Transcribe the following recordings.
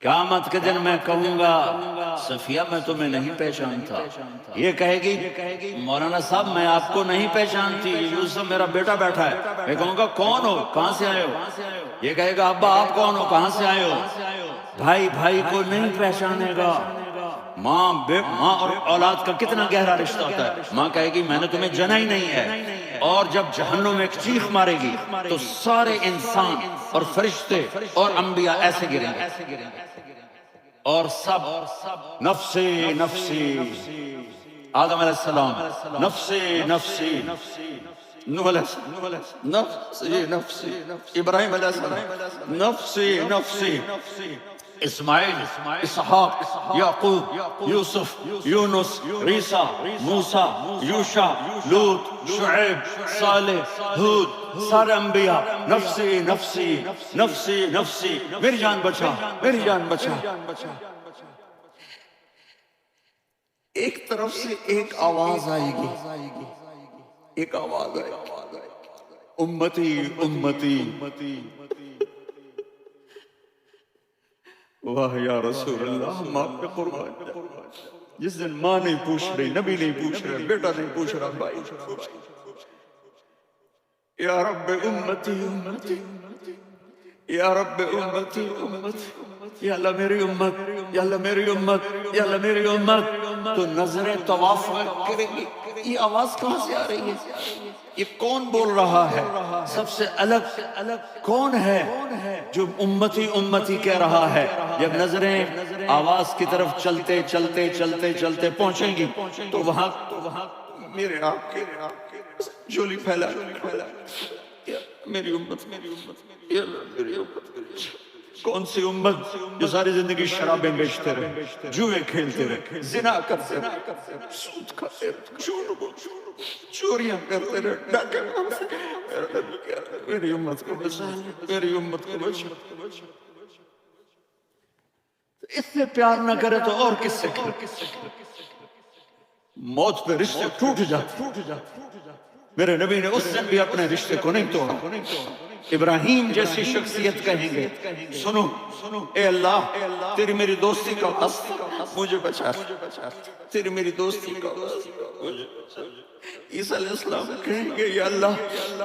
قیامت کے دن میں کہوں گا صفیہ میں تمہیں نہیں پہچانتا، یہ کہے گی مولانا صاحب میں آپ کو نہیں پہچانتی، یوسف میرا بیٹا بیٹھا ہے۔ میں کہوں گا کون ہو، کہاں سے آئے ہو؟ یہ کہے گا ابا آپ کون ہو، کہاں سے آئے ہو؟ بھائی بھائی کو نہیں پہچانے گا۔ ماں اور اولاد کا کتنا گہرا رشتہ ہوتا ہے۔ ماں کہے گی میں نے تمہیں جنا ہی نہیں ہے، اور جب جہنم میں ایک چیخ مارے گی تو سارے انسان اور فرشتے اور انبیاء ایسے گریں گے، اور سب نفسی نفسی، آدم علیہ السلام نفسی نفسی، نوح علیہ السلام نفسی نفسی، ابراہیم علیہ السلام نفسی نفسی، اسماعیل، اسحاق، یعقوب، یوسف، یونس، عیسیٰ، موسیٰ، یوشع، لوط، شعیب، صالح، ہود، سارے انبیاء نفسی نفسی نفسی نفسی، میری جان بچا میری جان بچا۔ ایک طرف سے ایک آواز آئے گی، ایک آواز آئے گی، امتی امتی۔ واہ یا رسول اللہ، ہم آپ پہ قربان جائیں۔ جس دن ماں نہیں پوچھ رہی، نبی نہیں پوچھ رہا، بیٹا نہیں پوچھ رہا، بھائی یا رب امتی امتی، یا رب امتی امتی، یا اللہ میری امت، یا اللہ میری امت، یا اللہ میری امت۔ تو نظریں طواف کرے گی، یہ آواز کہاں سے آ رہی ہے؟ یہ کون بول رہا ہے؟ سب سے الگ کون ہے جو امتی امتی کہہ رہا ہے؟ جب نظریں آواز کی طرف چلتے چلتے چلتے چلتے پہنچیں گی تو وہاں میرے آپ کے جھولی پھیلا میری امت، یا اللہ میری امت۔ کون سی امت جو ساری زندگی شرابیں بیچتے رہے، جوئے کھیلتے رہے، زنا کرتے رہے، سود کھاتے رہے، جھوٹ بولتے رہے، چوریاں کرتے رہے، ڈاکے مارتے رہے۔ میری امت کو بچا، میری امت کو بچا۔ اس سے پیار نہ کرے تو اور کس سے کرے؟ موت پہ رشتے ٹوٹ جاتے۔ میرے نبی نے اس دن بھی اپنے رشتے کو نہیں توڑا۔ ابراہیم جیسی شخصیت کہیں گے سنو اے اللہ تیری میری دوستی کا واسطہ مجھے بچا، تیری میری دوستی کا واسطہ مجھے بچا۔ عیسیٰ علیہ السلام کہیں گے یا اللہ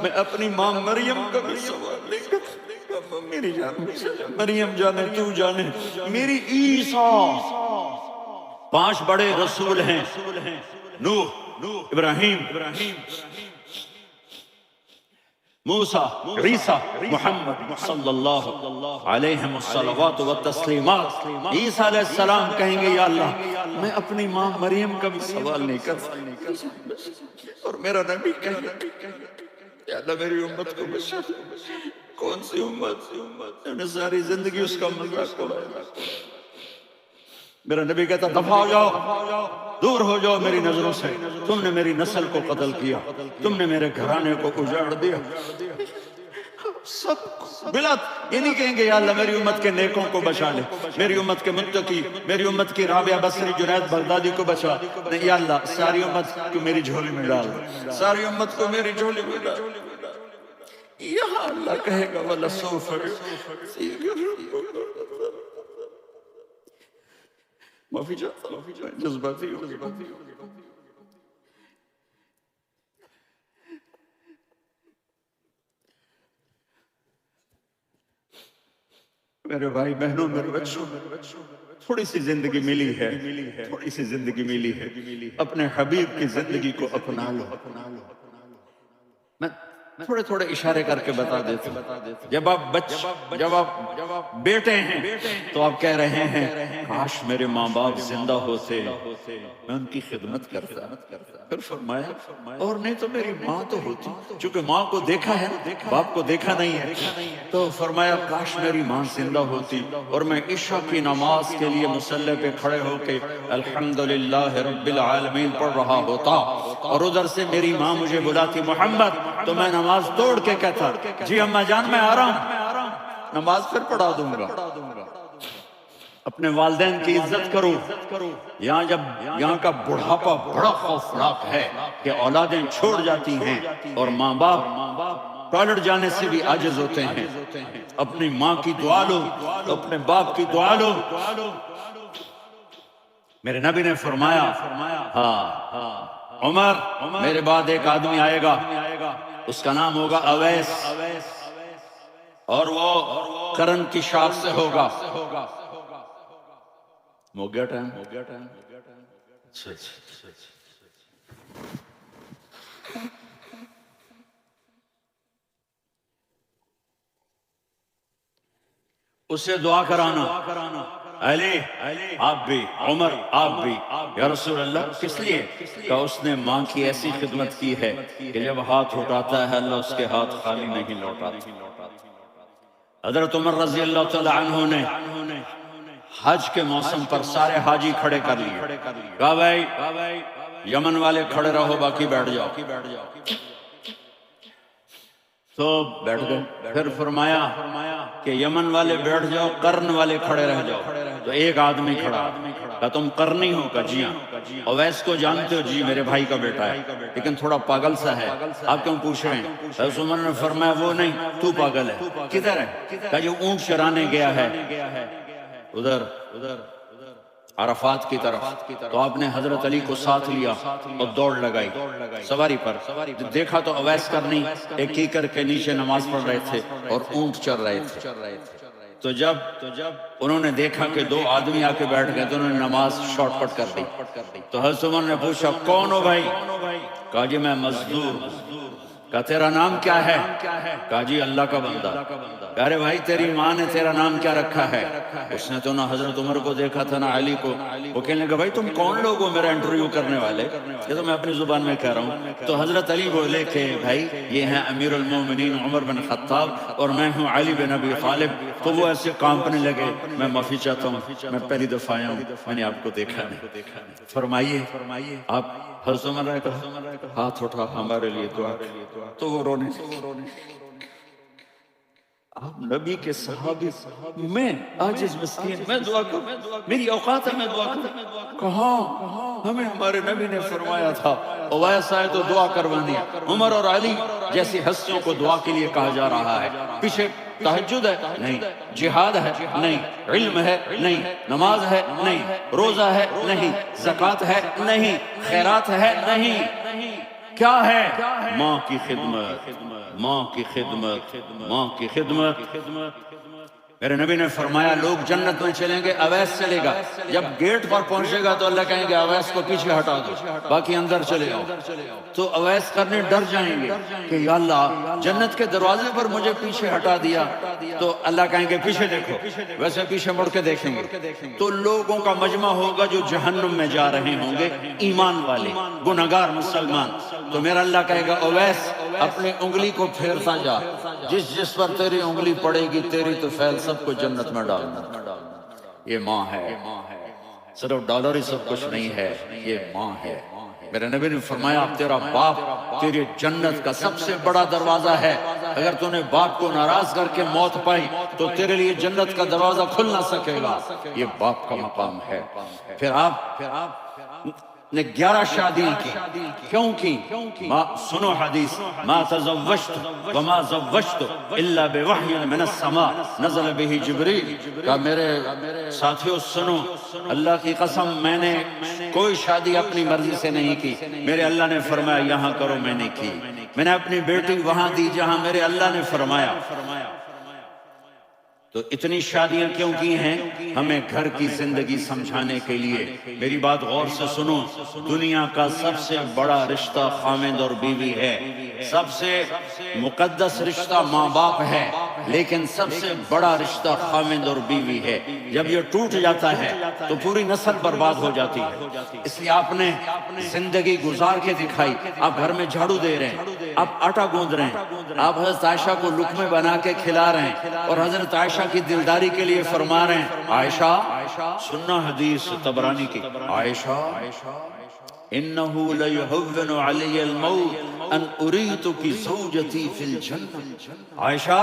میں اپنی ماں مریم کا بھی سوال نہیں کرتا، میری جان مریم جانے تو جانے میری عیسیٰ۔ 5 بڑے رسول ہیں، نوح، ابراہیم، موسیٰ، عیسیٰ، محمد صلی اللہ علیہ الصلوات والتسلیمات۔ عیسیٰ علیہ السلام کہیں گے یا اللہ میں اپنی ماں مریم کا بھی سوال نہیں کرتا، اور میرا نبی کہیں گے یا اللہ میری امت کو بچا۔ کون سی امت انہوں نے ساری زندگی اس کا مذاق اڑایا۔ میرا نبی کہتا دفع ہو جاؤ، دور ہو جاؤ میری نظروں سے، تم نے میری نسل کو قتل کیا، تم نے میرے گھرانے کو اجاڑ دیا۔ سب بلات یہ نہیں کہیں گے یا اللہ میری امت کے نیکوں کو بچا لے، میری امت کے متقی، میری امت کی رابعہ بصری، جنید بغدادی کو بچا، نہیں یا اللہ ساری امت کو میری جھولی میں ڈال، ساری امت کو میری جھولی میں ڈال۔ یہاں اللہ کہے گا وَلَسَوْفَ معافی چاہتا ہوں، جذباتی ہو۔ میرے بھائی بہنوں، میرے بچوں، تھوڑی سی زندگی ملی ہے، تھوڑی سی زندگی ملی ہے، اپنے حبیب کی زندگی کو اپنا لو۔ میں تھوڑے تھوڑے اشارے کر کے بتا دیتا ہوں۔ جب آپ بیٹے ہیں تو آپ کہہ رہے ہیں کاش میرے ماں باپ زندہ ہوتے، میں ان کی خدمت کرتا۔ پھر فرمایا اور نہیں تو میری ماں تو ہوتی، چونکہ ماں کو دیکھا ہے باپ کو دیکھا نہیں ہے، تو فرمایا کاش میری ماں زندہ ہوتی اور میں عشاء کی نماز کے لیے مصلی پہ کھڑے ہو کے الحمدللہ رب العالمین پڑھ رہا ہوتا، اور ادھر سے میری ماں مجھے بلاتی محمد، تو میں نماز توڑ کے کہتا جی اماں جان میں آ رہا ہوں، نماز پھر پڑھا دوں گا۔ اپنے والدین کی عزت کرو۔ یہاں کا بڑھاپا بڑا خوفناک ہے کہ اولادیں چھوڑ جاتی ہیں اور ماں باپ ٹوائلٹ جانے سے بھی عاجز ہوتے ہیں، اپنی ماں کی دعا لو، اپنے باپ کی دعا لو۔ میرے نبی نے فرمایا ہاں عمر، میرے بعد ایک آدمی آئے گا، اس کا نام ہوگا اویس، اور وہ کرن کی شاخ سے ہوگا۔ ہو گیا ٹائم؟ اسے دعا کرانا، علی آپ بھی، عمر آپ بھی، یا رسول اللہ کس لیے؟ کہ اس نے ماں کی ایسی خدمت کی ہے کہ جب ہاتھ اٹھاتا ہے اللہ اس کے ہاتھ خالی نہیں لوٹاتا۔ حضرت عمر رضی اللہ تعالی عنہ نے حج کے موسم پر سارے حاجی کھڑے کر لیے، کہا بھائی یمن والے کھڑے رہو، باقی بیٹھ جاؤ۔ تو بیٹھ گئے۔ پھر فرمایا کہ یمن والے بیٹھ جاؤ، قرن والے کھڑے رہ جاؤ۔ تو ایک آدمی کھڑا، کہا تم قرنی ہو؟ کہا جی ہاں۔ اویس کو جانتے ہو؟ جی میرے بھائی کا بیٹا ہے، لیکن تھوڑا پاگل سا ہے، آپ کیوں پوچھ رہے ہیں؟ حضرت عمر نے فرمایا وہ نہیں، تو پاگل ہے۔ کدھر ہے؟ کہا جو اونٹ چرانے گیا ہے ادھر عرفات کی طرف۔ تو آپ نے حضرت علی کو ساتھ لیا اور دوڑ لگائی سواری پر۔ دیکھا تو اویس کرنی ایک کیکر کے نیچے نماز پڑھ رہے تھے اور اونٹ چر رہے تھے۔ تو جب انہوں نے دیکھا کہ دو آدمی آ کے بیٹھ گئے تو انہوں نے نماز شارٹ کٹ کر دی۔ تو حضرت عمر نے پوچھا کون ہو بھائی؟ کہا جی میں مزدور ہوں۔ کہا تیرا نام کیا ہے؟ کہا جی اللہ کا بندہ۔ ارے بھائی تیری ماں نے تیرا نام کیا رکھا ہے؟ اس نے تو نہ حضرت عمر کو دیکھا تھا نہ علی کو۔ وہ کہنے لگا بھائی تم کون لوگ ہو میرا انٹرویو کرنے والے؟ یہ تو میں اپنی زبان میں کہہ رہا ہوں۔ تو حضرت علی بولے کہ بھائی یہ ہیں امیر المومنین عمر بن خطاب اور میں ہوں علی بن ابی طالب۔ تو وہ ایسے کانپنے لگے، میں معافی چاہتا ہوں، میں پہلی دفعہ آیا ہوں، میں نے آپ کو دیکھا نہیں۔ فرمائیے آپ حضرت عمر نے کہا ہاتھ اٹھا ہمارے لیے دعا۔ تو وہ رونے آپ نبی کے صحابی، میں عاجز مسکین، میں دعا کروں، میری اوقات ہے میں دعا کروں؟ کہاں؟ ہمیں ہمارے نبی نے فرمایا تھا اویس آئے تو دعا کروانی۔ عمر اور علی جیسی ہستیوں کو دعا کے لیے کہا جا رہا ہے۔ پیچھے تہجد ہے نہیں، جہاد ہے نہیں، علم ہے نہیں، نماز ہے نہیں، روزہ ہے نہیں، زکوٰۃ ہے نہیں، خیرات ہے نہیں، کیا ہے؟ ماں کی خدمت، ماں کی خدمت، ماں کی خدمت۔ میرے نبی نے فرمایا لوگ جنت میں چلیں گے، اویس چلے گا۔ جب گیٹ پر پہنچے گا تو اللہ کہیں گے اویس کو پیچھے ہٹا دو، باقی اندر چلے جاؤ۔ تو اویس کرنے ڈر جائیں گے کہ یا اللہ جنت کے دروازے پر مجھے پیچھے ہٹا دیا۔ تو اللہ کہیں گے پیچھے دیکھو، ویسے پیچھے مڑ کے دیکھیں گے تو لوگوں کا مجمع ہوگا جو جہنم میں جا رہے ہوں گے، ایمان والے گنہگار مسلمان۔ تو میرا اللہ کہے گا اویس اپنی انگلی کو پھیرتا جا، جس پر تیری انگلی پڑے گی تیری تو فیل سب کو جنت میں ڈالنا۔ یہ ماں ہے، صرف ڈالر ہی سب کچھ نہیں ہے، یہ ماں ہے۔ میرے نبی نے فرمایا تیرا باپ تیری جنت کا سب سے بڑا دروازہ ہے، اگر تو نے باپ کو ناراض کر کے موت پائی تو تیرے لیے جنت کا دروازہ کھل نہ سکے گا، یہ باپ کا مقام ہے۔ پھر آپ نے 11 شادیاں کی، کیوں کی؟ سنو حدیث، ما تزوجت وما زوجت الا بوحی من السماء نزل به جبریل۔ کہا میرے ساتھیوں سنو، اللہ کی قسم میں نے کوئی شادی اپنی مرضی سے نہیں کی، میرے اللہ نے فرمایا یہاں کرو، میں نے کی۔ میں نے اپنی بیٹی وہاں دی جہاں میرے اللہ نے فرمایا۔ تو اتنی شادیاں کیوں کی ہیں؟ ہمیں گھر کی زندگی سمجھانے کے لیے۔ میری بات غور سے سنو، دنیا کا سب سے بڑا رشتہ خاوند اور بیوی ہے، سب سے مقدس رشتہ ماں باپ ہے، لیکن سب سے بڑا رشتہ خاوند اور بیوی ہے۔ جب یہ ٹوٹ جاتا ہے تو پوری نسل برباد ہو جاتی ہے۔ اس لیے آپ نے زندگی گزار کے دکھائی۔ آپ گھر میں جھاڑو دے رہے ہیں، آپ آٹا گوندھ رہے ہیں، آپ حضرت عائشہ کو لقمے بنا کے کھلا رہے ہیں، اور حضرت عائشہ کی دلداری کے لیے فرما رہے ہیں عائشہ، سننا حدیث طبرانی کی، عائشہ انہو لیہون علی الموت ان اریتک زوجتی فی الجنہ۔ عائشہ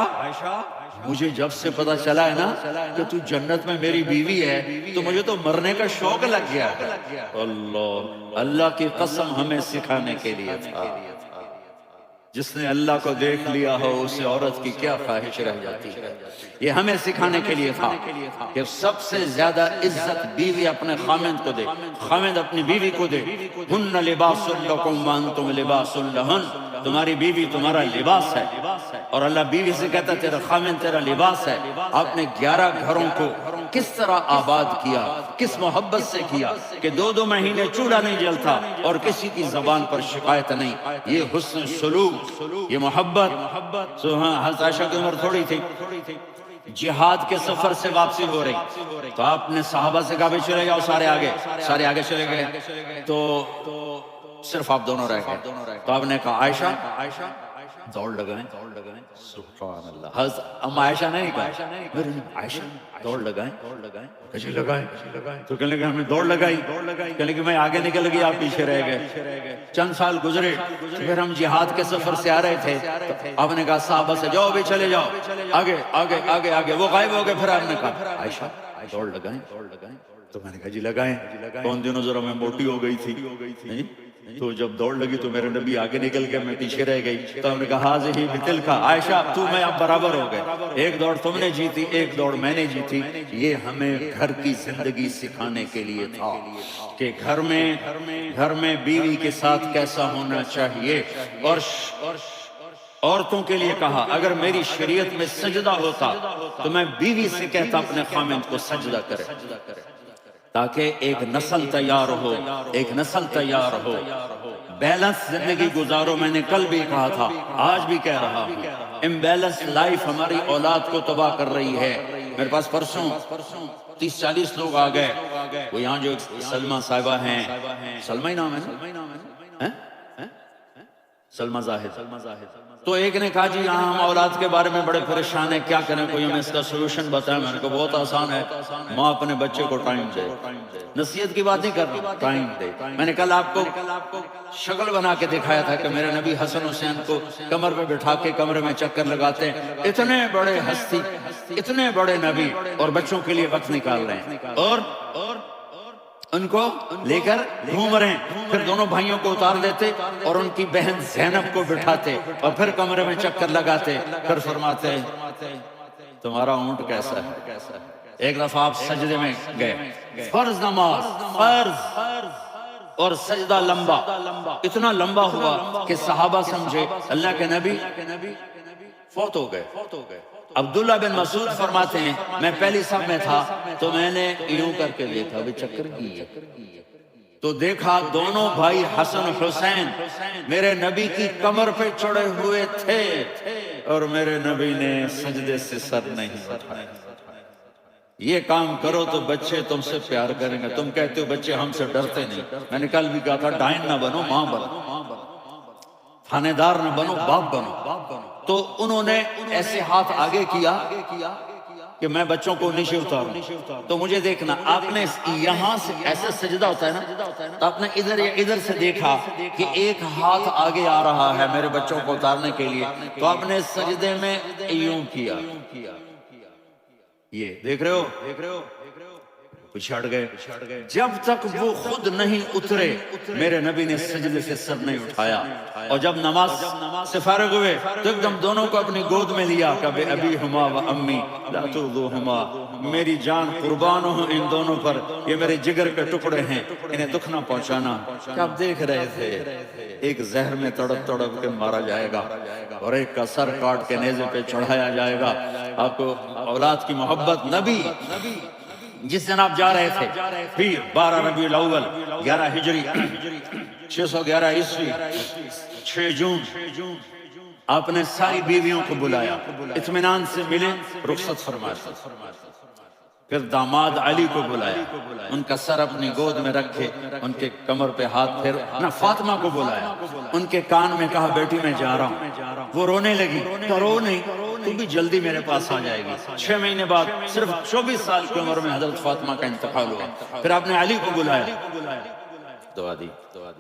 مجھے جب سے پتا چلا ہے نا کہ تو جنت میں میری بیوی ہے تو مجھے تو مرنے کا شوق لگ گیا ہے۔ اللہ کی قسم ہمیں سکھانے کے لیے تھا۔ جس نے اللہ کو دیکھ لیا ہو اسے عورت کی کیا خواہش رہ جاتی ہے۔ یہ ہمیں سکھانے کے لیے تھا کہ سب سے زیادہ عزت بیوی اپنے خامند کو دے، خامند اپنی بیوی کو دے۔ ہن لباس لکم وانتم لباس لہن، تمہاری بیوی تمہارا لباس ہے، اور اللہ بیوی سے کہتا تیرا خامند تیرا لباس ہے۔ آپ نے 11 گھروں کو کس طرح آباد کیا، کس محبت سے کیا کہ 2 مہینے چولہا نہیں جلتا اور کسی کی زبان پر شکایت نہیں۔ یہ حسن سلوک، یہ محبت۔ حضرت عائشہ کی عمر تھوڑی تھی، جہاد کے سفر سے واپسی ہو رہی، تو آپ نے صحابہ سے کہا بھی چلے جاؤ، سارے آگے چلے گئے، تو صرف آپ دونوں رہ گئے۔ تو آپ نے کہا عائشہ دوڑ لگائیں، سبحان اللہ۔ حضرت اما عائشہ نہیں کہا، عائشہ دوڑ لگائیں، کجی لگائیں، تو کہنے لگے ہمیں دوڑ لگائی، کہنے لگے میں آگے نکل گئی، آپ پیچھے رہ گئے۔ چند سال گزرے، پھر ہم جہاد کے سفر سے آ رہے تھے، آپ نے کہا صحابہ سے جاؤ بھی چلے جاؤ، آگے آگے آگے آگے، وہ غائب ہو گئے۔ پھر آپ نے کہا عائشہ دوڑ لگائیں، تو میں نے کہا جی لگائیں۔ کون دنوں ذرا میں موٹی ہو گئی تھی، تو جب دوڑ لگی تو میرے نبی آگے نکل کے میں پیچھے رہ گئی، تو ہم نے کہا حاضی بتل کا، عائشہ تو میں اب برابر ہو گئے، ایک دوڑ تم نے جیتی، ایک دوڑ میں نے جیتی۔ یہ ہمیں گھر کی زندگی سکھانے کے لیے تھا کہ گھر میں بیوی کے ساتھ کیسا ہونا چاہیے۔ اور عورتوں کے لیے کہا اگر میری شریعت میں سجدہ ہوتا تو میں بیوی سے کہتا اپنے خامند کو سجدہ کرے، تاکہ ایک نسل تیار ہو، بیلنس زندگی گزارو۔ میں نے کل بھی کہا تھا، آج بھی کہہ رہا ہوں، امبیلنس لائف ہماری اولاد کو تباہ کر رہی ہے۔ میرے پاس پرسوں 30-40 لوگ آ گئے، وہ یہاں جو سلمہ صاحبہ ہیں، سلمہ ہی نام ہے نا، سلمہ زاہد، تو ایک نے کہا جی یہاں ہم اولاد کے بارے میں بڑے پریشان ہیں، کیا کریں، کوئی ہمیں اس کا سولوشن بتائیں۔ میں نے کہا بہت آسان ہے، ماں اپنے بچے کو ٹائم دے، نصیحت کی بات نہیں کر رہا، ٹائم دے۔ میں نے کل آپ کو شکل بنا کے دکھایا تھا کہ میرے نبی حسن حسین کو کمر پہ بٹھا کے کمرے میں چکر لگاتے ہیں، اتنے بڑے ہستی، اتنے بڑے نبی، اور بچوں کے لیے وقت نکال رہے ہیں، اور ان کو لے کر گھوم رہے ہیں۔ پھر دونوں بھائیوں کو اتار دیتے اور ان کی بہن زینب کو بٹھاتے اور پھر کمرے میں چکر لگاتے، پھر فرماتے تمہارا اونٹ کیسا ہے۔ ایک دفعہ آپ سجدے میں گئے، فرض نماز، فرض، اور سجدہ لمبا، اتنا لمبا ہوا کہ صحابہ سمجھے اللہ کے نبی فوت ہو گئے۔ عبداللہ بن مسعود فرماتے ہیں میں پہلی صف میں تھا تو میں نے یوں کر کے دیکھا بھی چکر کی ہے، تو دیکھا دونوں بھائی حسن حسین میرے نبی کی کمر پہ چڑھے ہوئے تھے اور میرے نبی نے سجدے سے سر نہیں اٹھایا۔ یہ کام کرو تو بچے تم سے پیار کریں گے۔ تم کہتے ہو بچے ہم سے ڈرتے نہیں، میں نے کل بھی کہا تھا ڈائن نہ بنو، ماں بنو، تھانے دار نہ بنو، باپ بنو۔ تو انہوں نے ایسے ہاتھ آگے کیا کہ میں بچوں کو نیچے اتاروں، تو مجھے دیکھنا، آپ نے یہاں سے ایسے سجدہ ہوتا ہے نا، تو آپ نے ادھر یا ادھر سے دیکھا کہ ایک ہاتھ آگے آ رہا ہے میرے بچوں کو اتارنے کے لیے، تو آپ نے سجدے میں یوں کیا، یہ دیکھ رہے ہو، پچھڑ گئے۔ جب تک وہ خود نہیں اترے میرے نبی نے سجدے سے سر نہیں اٹھایا، اور جب نماز سے فارغ ہوئے تو ایک دم دونوں کو اپنی گود میں لیا کہ بے ابی ہما و امی لا ترضوہما، میری جان قربان ہو ان دونوں پر، یہ میرے جگر کے ٹکڑے ہیں، انہیں دکھ نہ پہنچانا۔ کیا آپ دیکھ رہے تھے ایک زہر میں تڑپ تڑپ کے مارا جائے گا اور ایک کا سر کاٹ کے نیزے پہ چڑھایا جائے گا۔ آپ کو اولاد کی محبت، نبی جس دن آپ جا رہے تھے پھر 12 ربیع الاول 11 ہجری 611 عیسوی 6 جون آپ نے ساری بیویوں کو بلایا، اطمینان سے ملے، رخصت فرمایا۔ پھر داماد علی کو بلایا، ان کا سر اپنی گود میں رکھے، ان کے کمر پہ ہاتھ پھیر، نہ فاطمہ کو بلایا، ان کے کان میں کہا بیٹی میں جا رہا ہوں۔ وہ رونے لگی، تو رو نہیں، تو بھی جلدی میرے پاس آ جائے گی۔ 6 مہینے بعد صرف 24 سال کی عمر میں حضرت فاطمہ کا انتقال ہوا۔ پھر آپ نے علی کو بلایا، دعا دی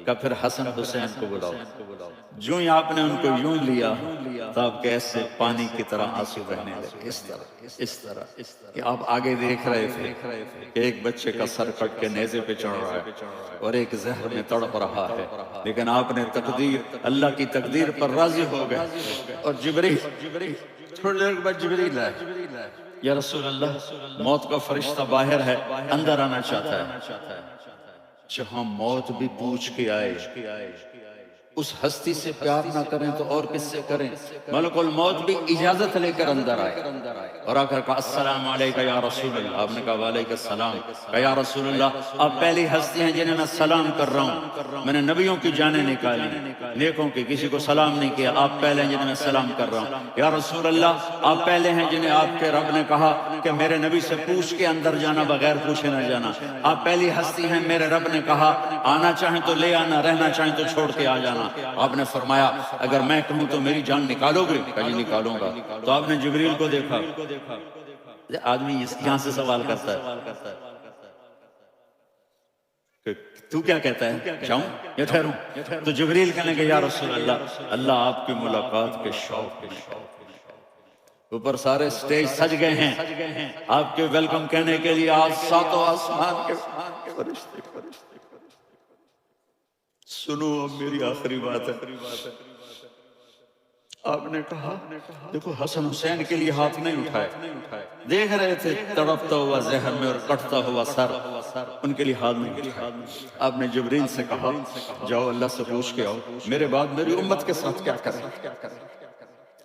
کہ پھر حسن حسین کو بلاؤ. جو ہی آپ نے ان کو یوں لیا تو آپ کے ایسے پانی کی طرح آنسو بہنے لگے. اس طرح کہ آپ آگے دیکھ رہے تھے کہ ایک بچے کا سر کٹ کے نیزے پہ چڑھ رہا ہے اور ایک زہر میں تڑپ رہا ہے، لیکن آپ نے اللہ کی تقدیر پر راضی ہو گئے. اور جبریل تھوڑی دیر کے بعد جبریل آئے، یا رسول اللہ موت کا فرشتہ باہر ہے، اندر آنا چاہتا ہے. جہاں موت بھی پوچھ کے آئے، اس ہستی سے پیار نہ کریں تو اور کس سے کریں؟ ملک الموت بھی اجازت لے کر اندر آئے اور آ کر کہا السلام علیکہ یا رسول اللہ. آپ نے کہا وعلیکم السلام. کہا یا رسول اللہ آپ پہلی ہستی ہیں جنہیں میں سلام کر رہا ہوں. میں نے نبیوں کی جانیں نکالی، نیکوں کی کسی کو سلام نہیں کیا، آپ پہلے ہیں جنہیں میں سلام کر رہا ہوں. یا رسول اللہ آپ پہلے ہیں جنہیں آپ کے رب نے کہا کہ میرے نبی سے پوچھ کے اندر جانا، بغیر پوچھے نہ جانا. آپ پہلی ہستی ہیں، میرے رب نے کہا آنا چاہیں تو لے آنا، رہنا چاہیں تو چھوڑ کے آ جانا. آپ نے فرمایا اگر میں کہوں تو میری جان نکالو گے؟ کہا جی نکالوں گا. تو آپ نے جبریل کو دیکھا. آدمی یہاں سے سوال کرتا ہے کہ تو کیا کہتا ہے، جاؤں یا ٹھہروں؟ تو جبریل کہنے کہ یا رسول اللہ اللہ آپ کی ملاقات کے شوق میں. اوپر سارے سٹیج سج گئے ہیں آپ کے ویلکم کہنے کے لیے. آج ساتوں آسمان کے فرشتے سنو اب میری آخری بات ہے. آپ نے کہا دیکھو حسن حسین کے لیے ہاتھ نہیں اٹھائے، دیکھ رہے تھے تڑپتا ہوا زہر میں اور کٹتا ہوا سر، ان کے لیے ہاتھ نہیں اٹھائے. آپ نے جبریل سے کہا جاؤ اللہ سے پوچھ کے آؤ میرے بعد میری امت کے ساتھ کیا کریں.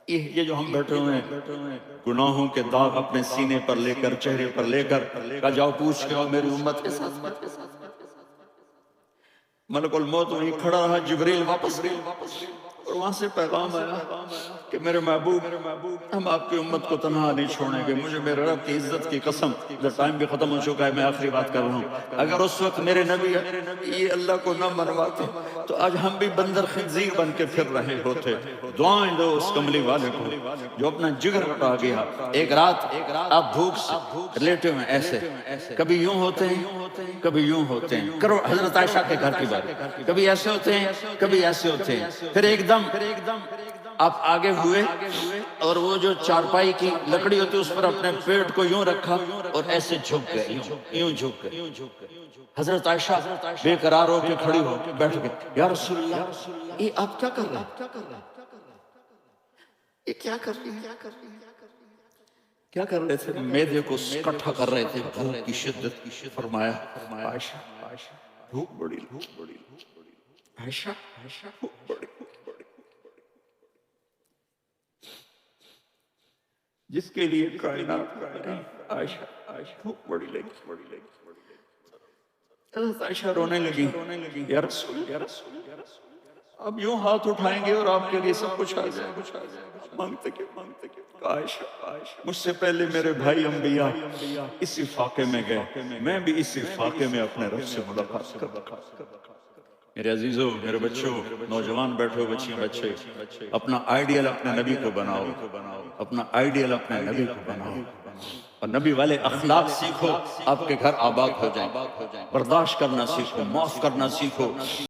یہ جو ہم بیٹھے ہوئے ہیں گناہوں کے داغ اپنے سینے پر لے کر، چہرے پر لے کر، کہا جاؤ پوچھ کے آؤ میری امت کے ساتھ. ملک الموت وہیں کھڑا رہا. جبریل واپس اور وہاں سے پیغام آیا کہ میرے محبوب ہم آپ کی امت کو تنہا نہیں چھوڑیں گے. مجھے میرے رب کی عزت کی قسم، ٹائم بھی ختم ہو چکا ہے، میں آخری بات کر رہا ہوں. اگر اس وقت میرے نبی یہ اللہ کو نہ منواتے تو آج ہم بھی بندر خنزیر بن کے پھر رہے ہوتے. دعائیں دو اس کملی والے کو جو اپنا جگر کٹا گیا. ایک رات آپ بھوک سے لیٹے ہوئے ایسے، کبھی یوں ہوتے ہیں کبھی یوں ہوتے ہیں. کرو حضرت عائشہ کے گھر کی بات، کبھی ایسے ہوتے ہیں کبھی ایسے ہوتے ہیں. پھر ایک دم آپ آگے ہوئے اور وہ جو چارپائی کی لکڑی ہوتی اس پر اپنے پیٹ کو یوں رکھا اور ایسے جھک گئے، یوں جھک گئے. حضرت عائشہ بے قرار ہو کے کھڑی ہو کے بیٹھ گئے. یا رسول اللہ یہ آپ کیا کر رہے ہیں؟ یہ کیا کر رہے ہیں؟ کیا کر رہے تھے؟ معدے کو کٹھا کر رہے تھے، بھوک کی شدت کی. فرمایا عائشہ بھوک بڑی، عائشہ بھوک بڑی، جس کے لیے کائنات عائشہ بھوک بڑی لگی. حضرت عائشہ رونے لگی. یا رسول اب یوں ہاتھ اٹھائیں گے اور آپ کے لیے سب کچھ آ جائے. مانگتے عائشہ مجھ سے پہلے میرے بھائی انبیاء اسی فاقے میں گئے، میں بھی اسی فاقے میں اپنے رب سے ملاقات کر. میرے عزیزوں، میرے بچوں، نوجوان بیٹھو، بچیاں بچے، اپنا آئیڈیل اپنے نبی کو بناؤ، اپنا آئیڈیل اپنے نبی کو بناؤ اور نبی والے اخلاق سیکھو. آپ کے گھر آباد ہو جائیں. برداشت کرنا سیکھو، معاف کرنا سیکھو.